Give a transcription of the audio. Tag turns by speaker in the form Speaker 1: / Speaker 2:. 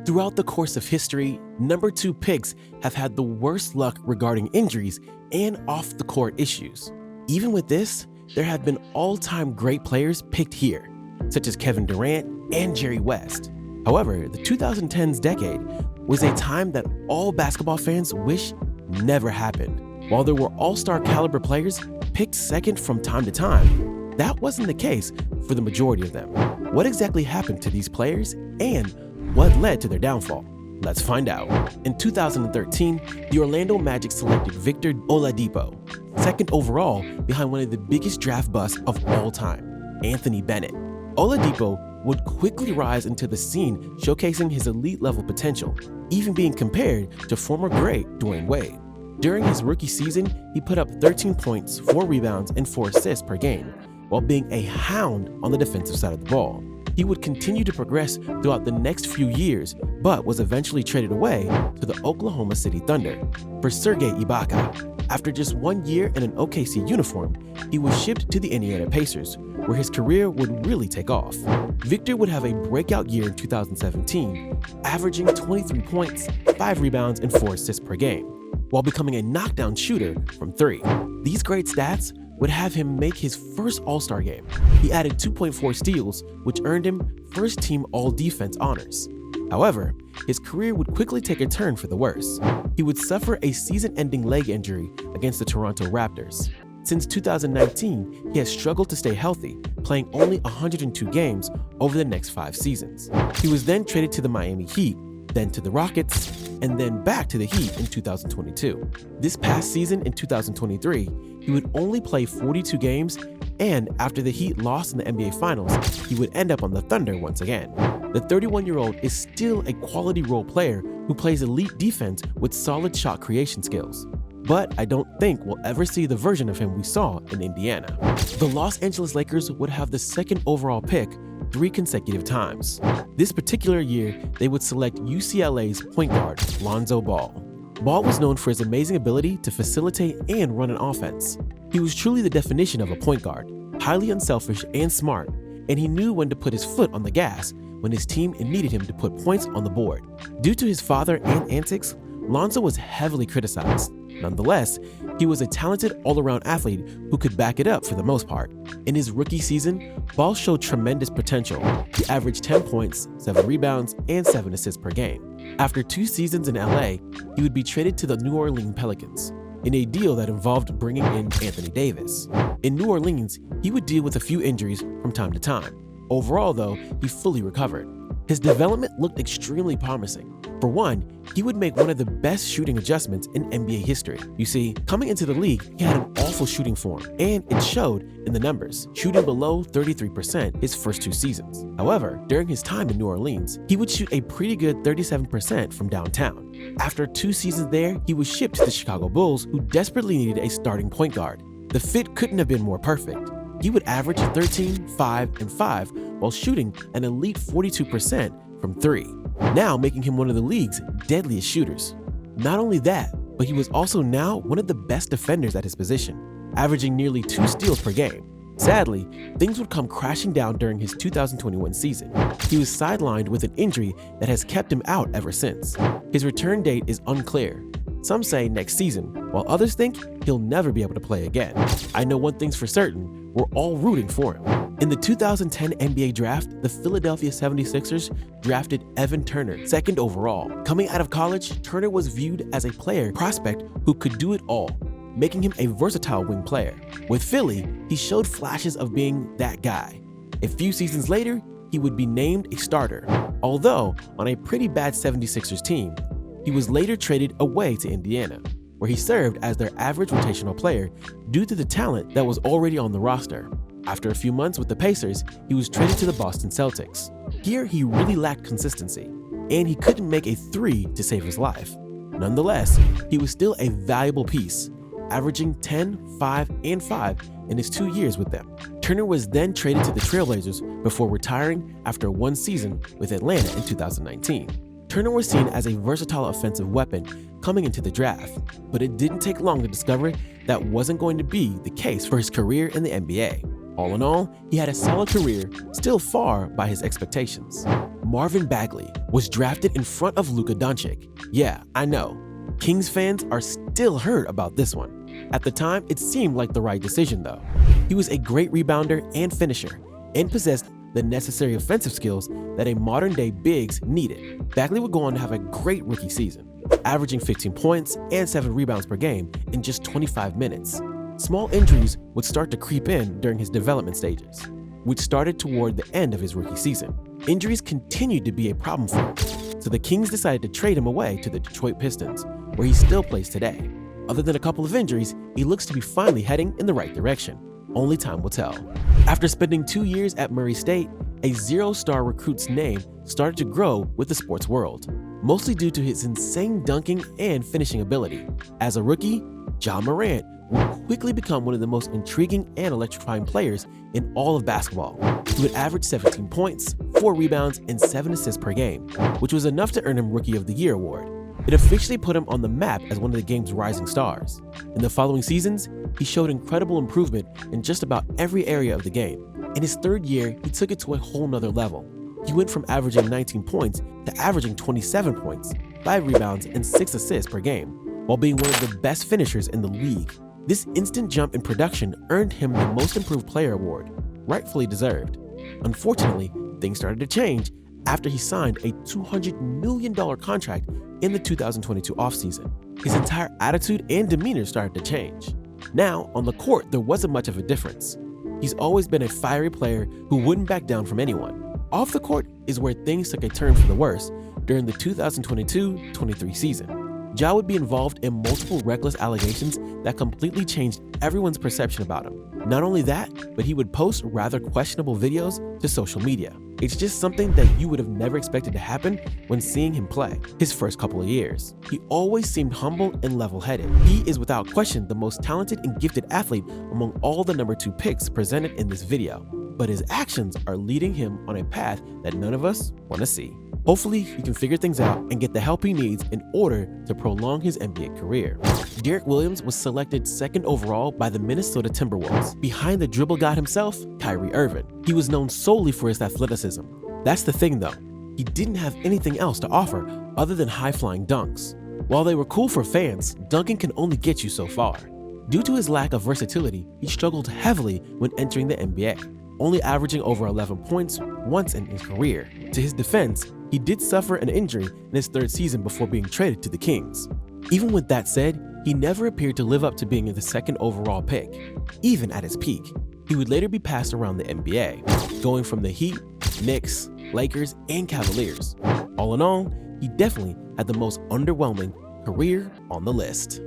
Speaker 1: Throughout the course of history, number 2 picks have had the worst luck regarding injuries and off-the-court issues. Even with this, there have been all-time great players picked here, such as Kevin Durant and Jerry West. However, the 2010s decade was a time that all basketball fans wish never happened. While there were all-star caliber players picked second from time to time, that wasn't the case for the majority of them. What exactly happened to these players and what led to their downfall? Let's find out. In 2013, the Orlando Magic selected Victor Oladipo, second overall behind one of the biggest draft busts of all time, Anthony Bennett. Oladipo would quickly rise into the scene, showcasing his elite-level potential, even being compared to former great Dwayne Wade. During his rookie season, he put up 13 points, 4 rebounds, and 4 assists per game, while being a hound on the defensive side of the ball. He would continue to progress throughout the next few years, but was eventually traded away to the Oklahoma City Thunder for Serge Ibaka. After just 1 year in an OKC uniform, he was shipped to the Indiana Pacers, where his career would really take off. Victor would have a breakout year in 2017, averaging 23 points, 5 rebounds, and 4 assists per game, while becoming a knockdown shooter from 3. These great stats would have him make his first All-Star game. He added 2.4 steals, which earned him first-team All-Defense honors. However, his career would quickly take a turn for the worse. He would suffer a season-ending leg injury against the Toronto Raptors. Since 2019, he has struggled to stay healthy, playing only 102 games over the next 5 seasons. He was then traded to the Miami Heat, then to the Rockets, and then back to the Heat in 2022. This past season in 2023, he would only play 42 games, and after the Heat lost in the NBA Finals, he would end up on the Thunder once again. The 31-year-old is still a quality role player who plays elite defense with solid shot creation skills. But I don't think we'll ever see the version of him we saw in Indiana. The Los Angeles Lakers would have the second overall pick 3 consecutive times. This particular year, they would select UCLA's point guard, Lonzo Ball. Ball was known for his amazing ability to facilitate and run an offense. He was truly the definition of a point guard, highly unselfish and smart, and he knew when to put his foot on the gas when his team needed him to put points on the board. Due to his father and antics, Lonzo was heavily criticized. Nonetheless, he was a talented all-around athlete who could back it up for the most part. In his rookie season, Ball showed tremendous potential. He averaged 10 points, 7 rebounds, and 7 assists per game. After 2 seasons in LA, he would be traded to the New Orleans Pelicans in a deal that involved bringing in Anthony Davis. In New Orleans, he would deal with a few injuries from time to time. Overall, though, he fully recovered. His development looked extremely promising. For one, he would make one of the best shooting adjustments in NBA history. You see, coming into the league, he had an awful shooting form, and it showed in the numbers, shooting below 33% his first 2 seasons. However, during his time in New Orleans, he would shoot a pretty good 37% from downtown. After 2 seasons there, he was shipped to the Chicago Bulls, who desperately needed a starting point guard. The fit couldn't have been more perfect. He would average 13, 5, and 5 while shooting an elite 42% from 3, now making him one of the league's deadliest shooters. Not only that, but he was also now one of the best defenders at his position, averaging nearly 2 steals per game. Sadly, things would come crashing down during his 2021 season. He was sidelined with an injury that has kept him out ever since. His return date is unclear. Some say next season, while others think he'll never be able to play again. I know one thing's for certain, we're all rooting for him. In the 2010 NBA draft, the Philadelphia 76ers drafted Evan Turner, second overall. Coming out of college, Turner was viewed as a player prospect who could do it all, making him a versatile wing player. With Philly, he showed flashes of being that guy. A few seasons later, he would be named a starter, although on a pretty bad 76ers team. He was later traded away to Indiana, where he served as their average rotational player due to the talent that was already on the roster. After a few months with the Pacers, he was traded to the Boston Celtics. Here, he really lacked consistency, and he couldn't make a 3 to save his life. Nonetheless, he was still a valuable piece, averaging 10, 5, and 5 in his 2 years with them. Turner was then traded to the Trailblazers before retiring after 1 season with Atlanta in 2019. Turner was seen as a versatile offensive weapon coming into the draft, but it didn't take long to discover that wasn't going to be the case for his career in the NBA. All in all, he had a solid career, still far by his expectations. Marvin Bagley was drafted in front of Luka Doncic. Yeah, I know. Kings fans are still hurt about this one. At the time, it seemed like the right decision though. He was a great rebounder and finisher, and possessed the necessary offensive skills that a modern-day bigs needed. Bagley would go on to have a great rookie season, averaging 15 points and 7 rebounds per game in just 25 minutes. Small injuries would start to creep in during his development stages, which started toward the end of his rookie season. Injuries continued to be a problem for him, so the Kings decided to trade him away to the Detroit Pistons, where he still plays today. Other than a couple of injuries, he looks to be finally heading in the right direction. Only time will tell. After spending 2 years at Murray State, a zero-star recruit's name started to grow with the sports world, mostly due to his insane dunking and finishing ability. As a rookie, Morant would quickly become one of the most intriguing and electrifying players in all of basketball. He would average 17 points, 4 rebounds, and 7 assists per game, which was enough to earn him Rookie of the Year award. It officially put him on the map as one of the game's rising stars. In the following seasons, he showed incredible improvement in just about every area of the game. In his third year, he took it to a whole nother level. He went from averaging 19 points to averaging 27 points, 5 rebounds, and 6 assists per game, while being one of the best finishers in the league. This instant jump in production earned him the Most Improved Player award, rightfully deserved. Unfortunately, things started to change after he signed a $200 million contract in the 2022 offseason. His entire attitude and demeanor started to change. Now, on the court, there wasn't much of a difference. He's always been a fiery player who wouldn't back down from anyone. Off the court is where things took a turn for the worse during the 2022-23 season. Ja would be involved in multiple reckless allegations that completely changed everyone's perception about him. Not only that, but he would post rather questionable videos to social media. It's just something that you would have never expected to happen when seeing him play his first couple of years. He always seemed humble and level-headed. He is without question the most talented and gifted athlete among all the number 2 picks presented in this video, but his actions are leading him on a path that none of us want to see. Hopefully, he can figure things out and get the help he needs in order to prolong his NBA career. Derrick Williams was selected 2nd overall by the Minnesota Timberwolves, behind the dribble god himself, Kyrie Irving. He was known solely for his athleticism. That's the thing though, he didn't have anything else to offer other than high-flying dunks. While they were cool for fans, dunking can only get you so far. Due to his lack of versatility, he struggled heavily when entering the NBA, only averaging over 11 points once in his career. To his defense, he did suffer an injury in his 3rd season before being traded to the Kings. Even with that said, he never appeared to live up to being the 2nd overall pick, even at his peak. He would later be passed around the NBA, going from the Heat, Knicks, Lakers, and Cavaliers. All in all, he definitely had the most underwhelming career on the list.